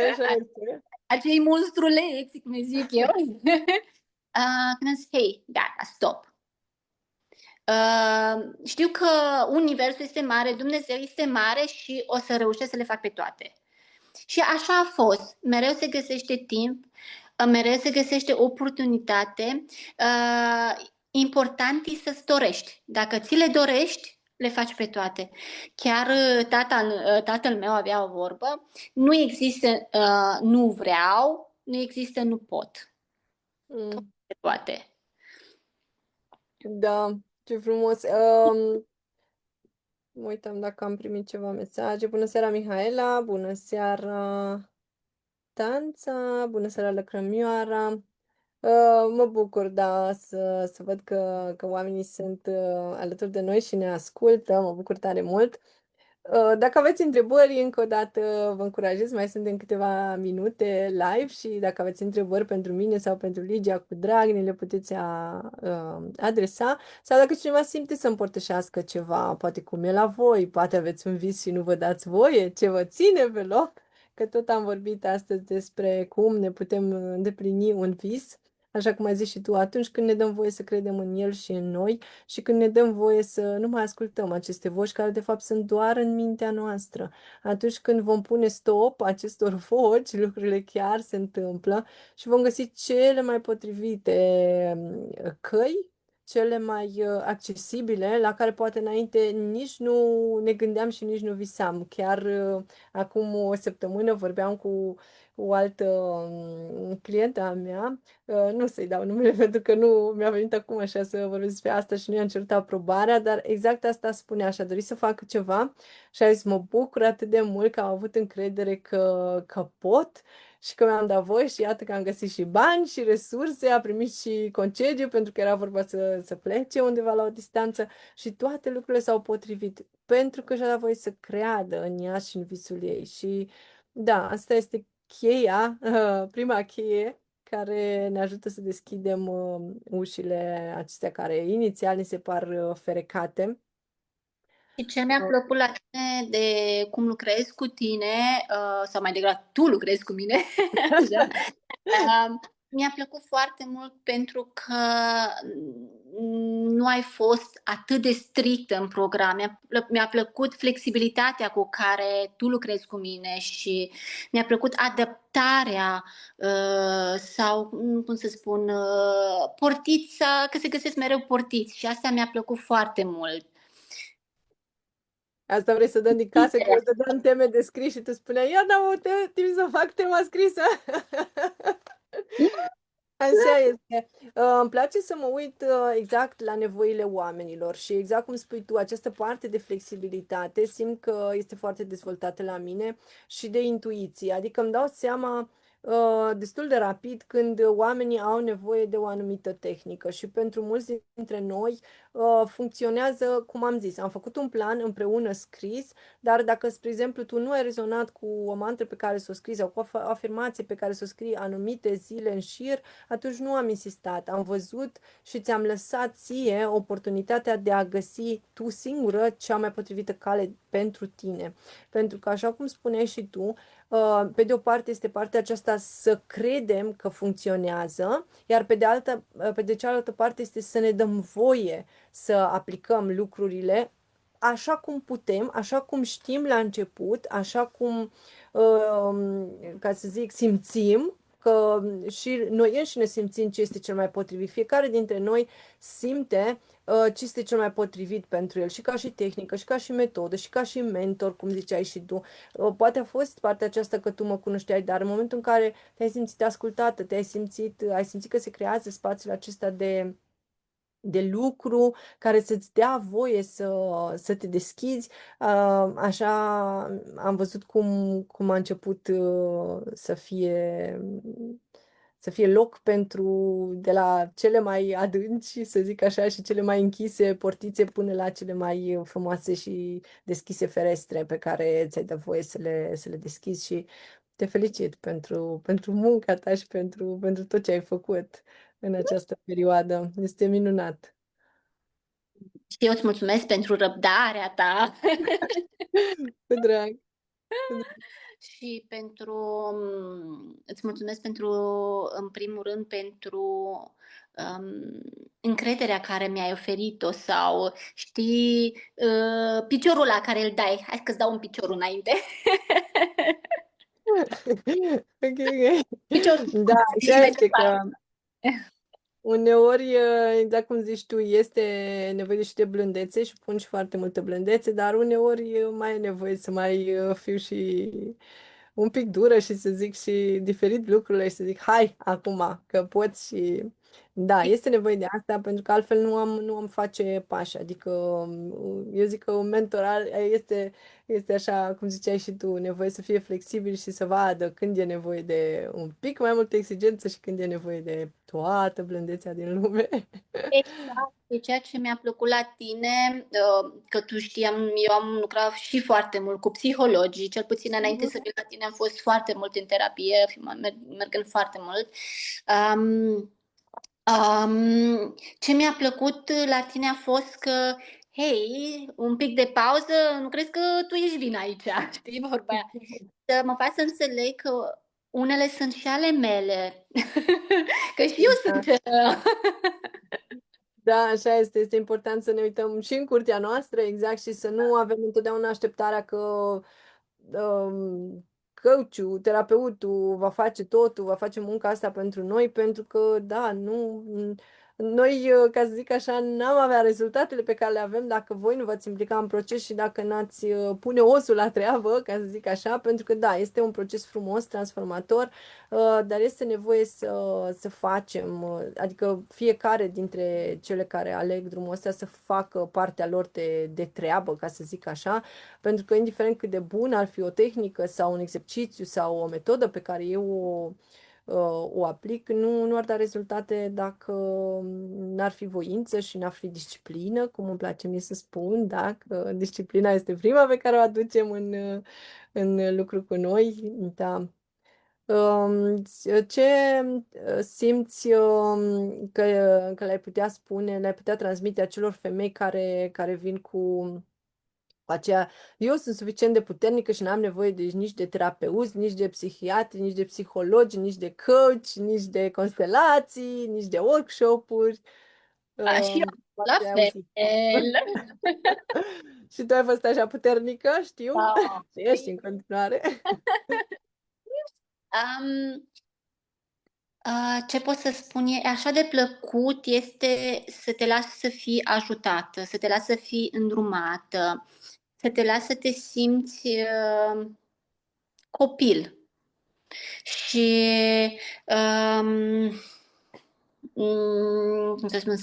așa este. acei monstruleți, cum zic eu, când am zis, hei, gata, stop. Știu că Universul este mare, Dumnezeu este mare și o să reușesc să le fac pe toate. Și așa a fost. Mereu se găsește timp, mereu se găsește oportunitate. Important e să-ți dorești. Dacă ți le dorești, le faci pe toate. Chiar tatăl meu avea o vorbă, nu există nu vreau, nu există nu pot. Mm. Se poate. Da, ce frumos. Mă uitam dacă am primit ceva mesaje. Bună seara, Mihaela. Bună seara, Tanța. Bună seara, Lăcrămioara. Mă bucur, da, să văd că oamenii sunt alături de noi și ne ascultă. Mă bucur tare mult. Dacă aveți întrebări, încă o dată vă încurajez, mai suntem câteva minute live și dacă aveți întrebări pentru mine sau pentru Ligia, cu drag, ne le puteți adresa. Sau dacă cineva simte să împărtășească ceva, poate cum e la voi, poate aveți un vis și nu vă dați voie, ce vă ține pe loc, că tot am vorbit astăzi despre cum ne putem îndeplini un vis. Așa cum ai zis și tu, atunci când ne dăm voie să credem în el și în noi, și când ne dăm voie să nu mai ascultăm aceste voci care de fapt sunt doar în mintea noastră. Atunci când vom pune stop acestor voci, lucrurile chiar se întâmplă și vom găsi cele mai potrivite căi, cele mai accesibile, la care poate înainte nici nu ne gândeam și nici nu visam. Chiar acum o săptămână vorbeam cu o altă clientă a mea, nu să-i dau numele pentru că nu mi-a venit acum așa să vorbesc despre asta și nu i-am cerut aprobarea, dar exact asta spunea și a dorit să facă ceva și a zis mă bucur atât de mult că am avut încredere că pot și că mi-am dat voie și iată că am găsit și bani și resurse, a primit și concediu pentru că era vorba să plece undeva la o distanță și toate lucrurile s-au potrivit pentru că și-a dat voie să creadă în ea și în visul ei și da, asta este cheia, prima cheie care ne ajută să deschidem ușile acestea care inițial ni se par ferecate. Și ce mi-a plăcut la tine de cum lucrezi cu tine, sau mai degrabă tu lucrezi cu mine, așa, mi-a plăcut foarte mult pentru că nu ai fost atât de strictă în program. Mi-a plăcut flexibilitatea cu care tu lucrezi cu mine și mi-a plăcut adaptarea sau, cum să spun, portița, că se găsesc mereu portiți și asta mi-a plăcut foarte mult. Asta vrei să dăm din casă, că eu dădeam teme de scris și tu spuneai, ia da timp să fac tema scrisă. Așa este. Îmi place să mă uit exact la nevoile oamenilor și exact cum spui tu, această parte de flexibilitate simt că este foarte dezvoltată la mine și de intuiție. Adică îmi dau seama destul de rapid când oamenii au nevoie de o anumită tehnică și pentru mulți dintre noi funcționează, cum am zis, am făcut un plan împreună scris, dar dacă, spre exemplu, tu nu ai rezonat cu o mantră pe care să o scrii sau cu o afirmație pe care să o scrii anumite zile în șir, atunci nu am insistat. Am văzut și ți-am lăsat ție oportunitatea de a găsi tu singură cea mai potrivită cale pentru tine. Pentru că, așa cum spuneai și tu, pe de o parte este partea aceasta să credem că funcționează, iar pe de cealaltă parte este să ne dăm voie să aplicăm lucrurile așa cum putem, așa cum știm la început, așa cum, ca să zic, simțim, că și noi înșine simțim ce este cel mai potrivit. Fiecare dintre noi simte ce este cel mai potrivit pentru el și ca și tehnică, și ca și metodă, și ca și mentor, cum ziceai și tu. Poate a fost partea aceasta că tu mă cunoșteai, dar în momentul în care te-ai simțit ascultată, ai simțit că se creează spațiul acesta de lucru care să-ți dea voie să te deschizi. Așa am văzut cum a început să fie loc pentru de la cele mai adânci, să zic așa, și cele mai închise portițe până la cele mai frumoase și deschise ferestre pe care ți-ai dat voie să le deschizi și te felicit pentru munca ta și pentru tot ce ai făcut în această perioadă. Este minunat. Și eu îți mulțumesc pentru răbdarea ta Cu drag. Cu drag. și îți mulțumesc în primul rând, pentru încrederea care mi-ai oferit-o sau, știi, piciorul la care îl dai. Hai că-ți dau un picior înainte. Ok, ok. Piciorul Da, și așa mai este că departe. uneori, exact cum zici tu, este nevoie și de blândețe și pun și foarte multă blândețe, dar uneori mai e nevoie să mai fiu și un pic dură și să zic și diferit lucrurile și să zic, hai, acum, că poți și... Da, este nevoie de asta pentru că altfel nu am face pași. Adică eu zic că un mentor este așa, cum ziceai și tu, nevoie să fie flexibil și să vadă când e nevoie de un pic mai multă exigență și când e nevoie de toată blândețea din lume. Exact. E ceea ce mi-a plăcut la tine, că tu știam, eu am lucrat și foarte mult cu psihologii, cel puțin înainte să vin la tine am fost foarte mult în terapie, mergând foarte mult. Um, ce mi-a plăcut la tine a fost că, hei, un pic de pauză, nu crezi că tu ești vina aici, știi vorba aia? Să mă faci să înțeleg că unele sunt și ale mele, că și eu Da. sunt... Da, așa este. Este important să ne uităm și în curtea noastră, exact, și să nu avem întotdeauna așteptarea că coachul, terapeutul va face totul, va face munca asta pentru noi, pentru că, da, nu, noi, ca să zic așa, n-am avea rezultatele pe care le avem dacă voi nu v-ați implica în proces și dacă n-ați pune osul la treabă, ca să zic așa, pentru că, da, este un proces frumos, transformator, dar este nevoie să facem, adică fiecare dintre cele care aleg drumul ăsta să facă partea lor de treabă, ca să zic așa, pentru că indiferent cât de bună ar fi o tehnică sau un exercițiu sau o metodă pe care eu o aplic, nu ar da rezultate dacă n-ar fi voință și n-ar fi disciplină, cum îmi place mie să spun, da? Că disciplina este prima pe care o aducem în lucru cu noi, da. Ce simți că le-ai putea spune, le-ai putea transmite acelor femei care vin cu aceea, eu sunt suficient de puternică și n-am nevoie nici de terapeuți, nici de psihiatri, nici de psihologi, nici de coach, nici de constelații, nici de workshop-uri. Și eu, la Poate ai fel. auzit. Și tu ai fost așa puternică, știu, Da. și ești în continuare. Um, ce pot să spun? E așa de plăcut este să te lași să fii ajutată, să te lași să fii îndrumată, să te lași să te simți copil. Și um, cum să spun,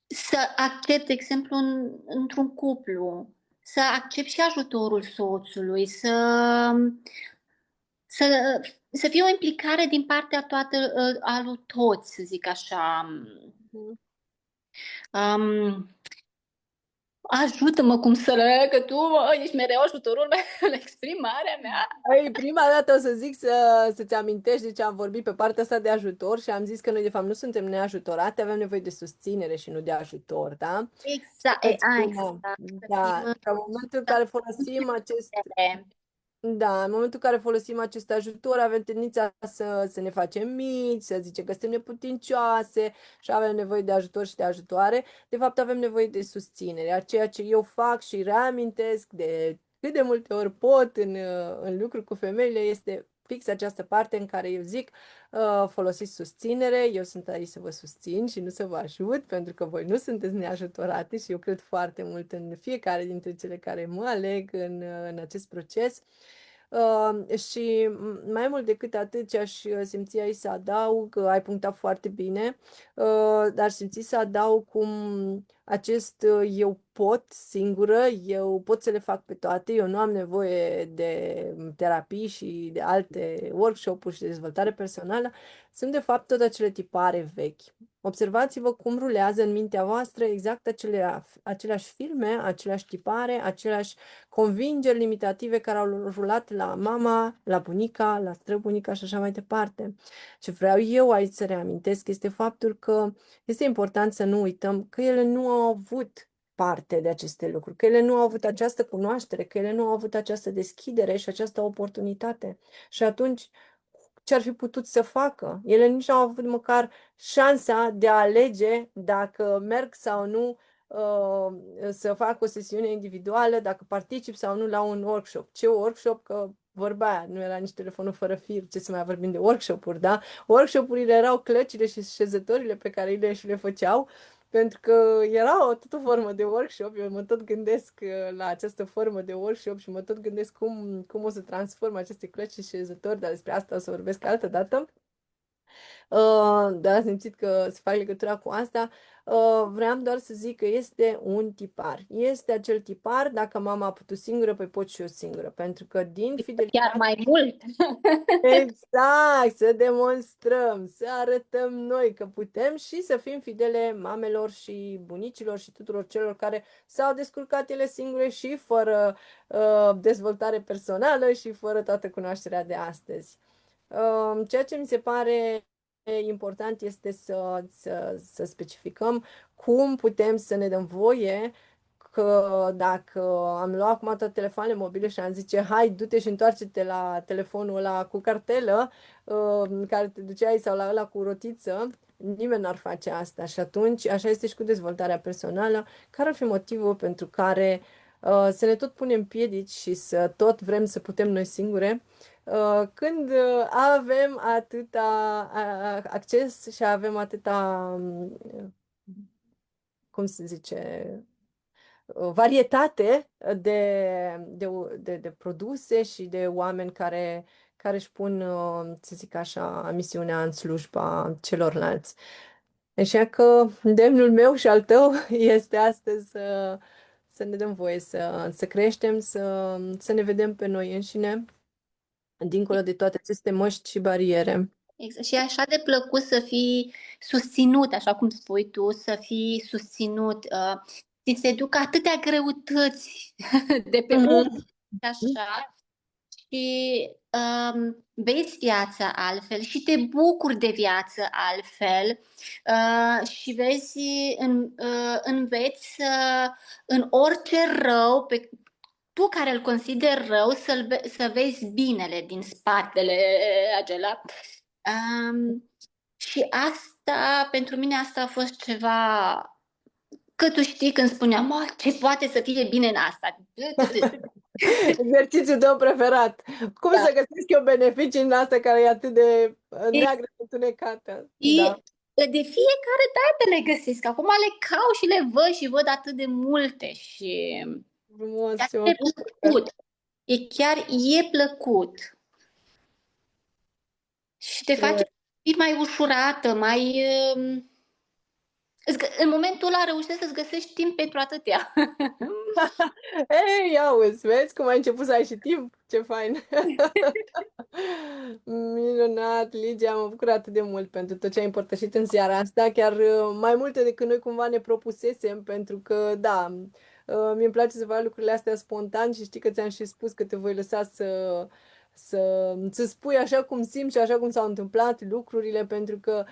să accept, de exemplu, într-un cuplu, să accept și ajutorul soțului, să, să fie o implicare din partea toată a lui toți, să zic așa. Um, ajută-mă cum să le, că tu ești mereu ajutorul meu la exprimarea mea. Păi, prima dată o să zic să-ți amintești de ce am vorbit pe partea asta de ajutor și am zis că noi, de fapt, nu suntem neajutorate, avem nevoie de susținere și nu de ajutor, da? Și Exact, îți spun, exact. Să fim da, că în momentul în care folosim acest încredere. Da, în momentul în care folosim acest ajutor, avem tendința să ne facem mici, să zicem că suntem neputincioase și avem nevoie de ajutor și de ajutoare. De fapt, avem nevoie de susținere. A ceea ce eu fac și reamintesc de cât de multe ori pot în lucru cu femeile este fix această parte în care eu zic folosiți susținere, eu sunt aici să vă susțin și nu să vă ajut, pentru că voi nu sunteți neajutorate și eu cred foarte mult în fiecare dintre cele care mă aleg în acest proces. Și mai mult decât atât, ce aș simți aici să adaug, ai punctat foarte bine, dar simți să adaug cum acest eu pot singură, eu pot să le fac pe toate, eu nu am nevoie de terapii și de alte workshop-uri și de dezvoltare personală, sunt de fapt tot acele tipare vechi. Observați-vă cum rulează în mintea voastră exact aceleași filme, aceleași tipare, aceleași convingeri limitative care au rulat la mama, la bunica, la străbunica și așa mai departe. Ce vreau eu aici să reamintesc este faptul că este important să nu uităm că ele nu au avut parte de aceste lucruri, că ele nu au avut această cunoaștere, că ele nu au avut această deschidere și această oportunitate. Și atunci, ce ar fi putut să facă? Ele nici nu au avut măcar șansa de a alege dacă merg sau nu să fac o sesiune individuală, dacă particip sau nu la un workshop. Ce workshop? Că vorba aia, nu era nici telefonul fără fir, ce să mai vorbim de workshop-uri, da? Workshop-urile erau clăcile și șezătorile pe care ele și le făceau, pentru că era tot o formă de workshop. Eu mă tot gândesc la această formă de workshop și mă tot gândesc cum o să transform aceste clăci și șezători, dar despre asta o să vorbesc altă dată. Dar am simțit că să fac legătura cu asta. Vreau doar să zic că este un tipar. Este acel tipar, dacă mama a putut singură, păi pot și eu singură. Pentru că din Chiar fidelitate. mai mult. Exact, să demonstrăm, să arătăm noi că putem și să fim fidele mamelor și bunicilor și tuturor celor care s-au descurcat ele singure și fără dezvoltare personală și fără toată cunoașterea de astăzi. Ceea ce mi se pare important este să specificăm cum putem să ne dăm voie că dacă am luat acum toate telefoanele mobile și am zice, hai, du-te și întoarce-te la telefonul ăla cu cartelă, care te duceai sau la ăla cu rotiță, nimeni n-ar face asta. Și atunci, așa este și cu dezvoltarea personală, care ar fi motivul pentru care să ne tot punem piedici și să tot vrem să putem noi singure, când avem atâta acces și avem atâta, cum se zice, varietate de produse și de oameni care își pun, să zic așa, misiunea în slujba celorlalți. Așa că demnul meu și al tău este astăzi să ne dăm voie să creștem, să ne vedem pe noi înșine, dincolo de toate aceste măști și bariere. Exact. Și e așa de plăcut să fii susținut, așa cum spui tu, să fii susținut. Ți se duc atâtea greutăți de pe om, Mhm. așa, și vezi viața altfel și te bucuri de viață altfel și vezi, înveți în orice rău pe tu care îl consideri rău să vezi binele din spatele acela. Și asta, pentru mine, asta a fost ceva, că tu știi când spuneam, mă, ce poate să fie bine în asta? Exercițiul tău preferat. Cum Da. să găsesc eu beneficii în asta care e atât de neagră și întunecată? Da, Și de fiecare dată le găsesc. Acum le caut și le văd și văd atât de multe și frumos, chiar ce mă e bucur. plăcut. Chiar e plăcut. Și te face Ce... să fii mai ușurată, mai... în momentul ăla reușești să-ți găsești timp pentru atâtea. Ei, auzi, vezi cum ai început să ai și timp? Ce fain! Minunat, Ligia, mă bucur atât de mult pentru tot ce ai împărtășit în seara asta, chiar mai multe decât noi cumva ne propusesem, pentru că, da, mi-e place să fac lucrurile astea spontan și știi că ți-am și spus că te voi lăsa să spui așa cum simți și așa cum s-au întâmplat lucrurile, pentru că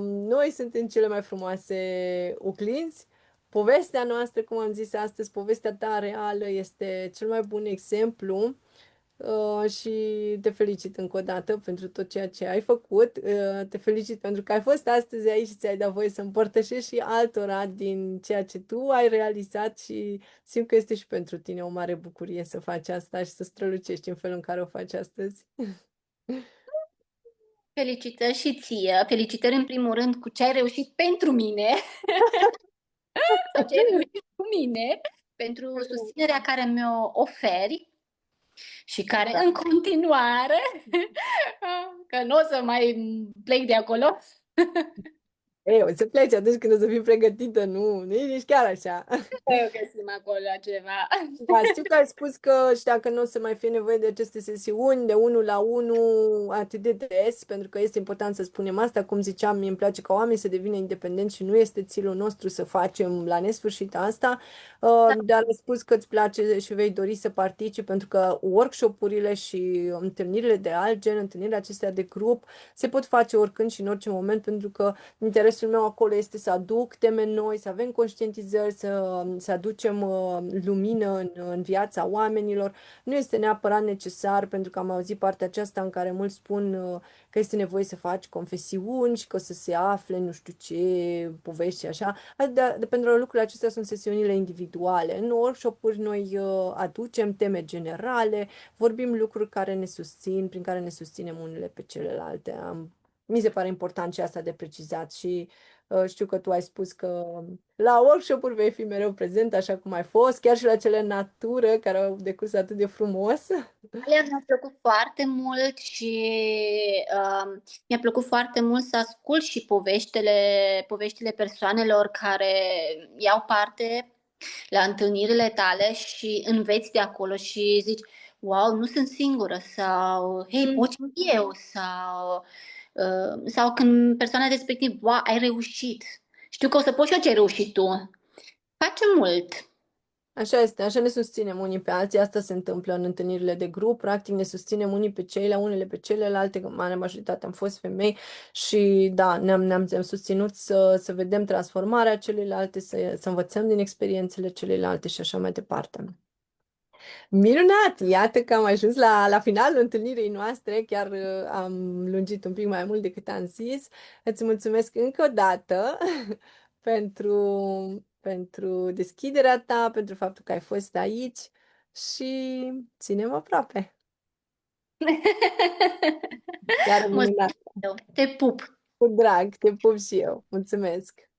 noi suntem cele mai frumoase oglinzi. Povestea noastră, cum am zis astăzi, povestea ta reală este cel mai bun exemplu și te felicit încă o dată pentru tot ceea ce ai făcut. Te felicit pentru că ai fost astăzi aici și ți-ai dat voie să împărtășești și altora din ceea ce tu ai realizat și simt că este și pentru tine o mare bucurie să faci asta și să strălucești în felul în care o faci astăzi. Felicitări și ție. Felicitări în primul rând cu ce ai reușit pentru mine sau ce ai reușit cu mine, pentru susținerea care mi-o oferi și care în continuare, că nu o să mai plec de acolo. Ei, o să pleci atunci când o să fii pregătită, nu e nici chiar așa. Eu găsim acolo ceva. Da, știu că ai spus că și dacă nu o să mai fie nevoie de aceste sesiuni de unul la unul atât de des, pentru că este important să spunem asta, cum ziceam, mie îmi place ca oamenii să devină independenți și nu este țilul nostru să facem la nesfârșit asta, dar ai spus că îți place și vei dori să participi, pentru că workshop-urile și întâlnirile de alt gen, întâlnirile acestea de grup, se pot face oricând și în orice moment, pentru că interesul meu acolo este să aduc teme noi, să avem conștientizări, să aducem lumină în viața oamenilor. Nu este neapărat necesar, pentru că am auzit partea aceasta în care mulți spun că este nevoie să faci confesiuni și că o să se afle nu știu ce povești și așa. Pentru lucrurile acestea sunt sesiunile individuale. În workshop-uri noi aducem teme generale, vorbim lucruri care ne susțin, prin care ne susținem unele pe celelalte. Mi se pare important și asta de precizat și știu că tu ai spus că la workshop-uri vei fi mereu prezent așa cum ai fost, chiar și la cele în natură care au decurs atât de frumos. Alea mi-a plăcut foarte mult și mi-a plăcut foarte mult să ascult și poveștile persoanelor care iau parte la întâlnirile tale și înveți de acolo și zici, wow, nu sunt singură sau, hei, pot și Mhm. eu sau când persoana respectivă, wow, ai reușit. Știu că o să poți și eu ce ai reușit tu. Face mult. Așa este, așa ne susținem unii pe alții, asta se întâmplă în întâlnirile de grup, practic ne susținem unii pe ceilalți, unele pe celelalte, că marea majoritate am fost femei și da, ne-am susținut să vedem transformarea celelalte, să învățăm din experiențele celelalte și așa mai departe. Minunat! Iată că am ajuns la finalul întâlnirii noastre, chiar am lungit un pic mai mult decât am zis. Îți mulțumesc încă o dată pentru deschiderea ta, pentru faptul că ai fost aici și ținem aproape. Chiar Mulțumesc minunat! eu. Te pup. Cu drag, te pup și eu. Mulțumesc!